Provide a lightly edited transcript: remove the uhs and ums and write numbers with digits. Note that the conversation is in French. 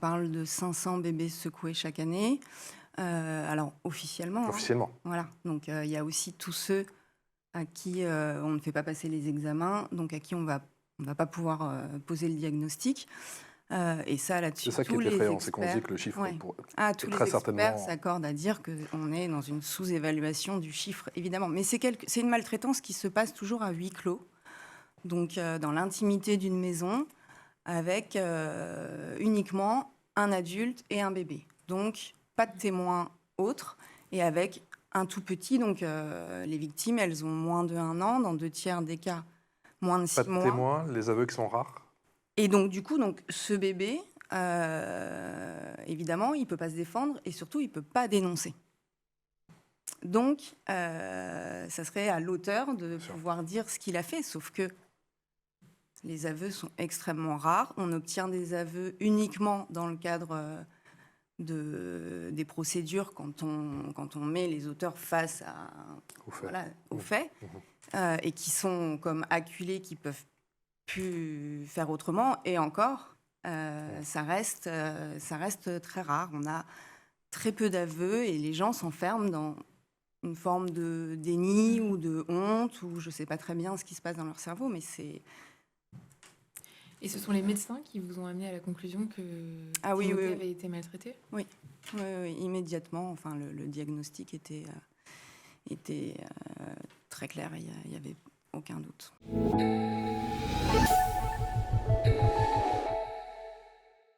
parle de 500 bébés secoués chaque année. Alors, officiellement. Officiellement. Voilà. Donc, il y a aussi tous ceux à qui on ne fait pas passer les examens, donc à qui on va pas pouvoir poser le diagnostic. Et ça, là-dessus, C'est ça qui tous est les effrayant, c'est qu'on se dit experts, que le chiffre ouais. est Tous très les experts certainement... s'accordent à dire qu'on est dans une sous-évaluation du chiffre, évidemment. Mais c'est une maltraitance qui se passe toujours à huis clos, donc dans l'intimité d'une maison, avec uniquement un adulte et un bébé. Donc, pas de témoins autres, et avec un tout petit. Donc, les victimes, elles ont moins de 1 an, dans 2 tiers des cas, moins de 6 Pas de mois. témoins, les aveux qui sont rares. Et donc, du coup, ce bébé, évidemment, il ne peut pas se défendre et surtout, il ne peut pas dénoncer. Donc, ça serait à l'auteur de pouvoir dire ce qu'il a fait, sauf que les aveux sont extrêmement rares. On obtient des aveux uniquement dans le cadre des procédures quand on met les auteurs face aux faits, et qui sont comme acculés, qui peuvent plus faire autrement, et encore, ça reste très rare. On a très peu d'aveux et les gens s'enferment dans une forme de déni ou de honte, ou je ne sais pas très bien ce qui se passe dans leur cerveau, mais c'est... Et ce sont les médecins qui vous ont amené à la conclusion que Timothée avait été maltraité ? Oui, immédiatement. Enfin, le diagnostic était très clair, il n'y avait aucun doute.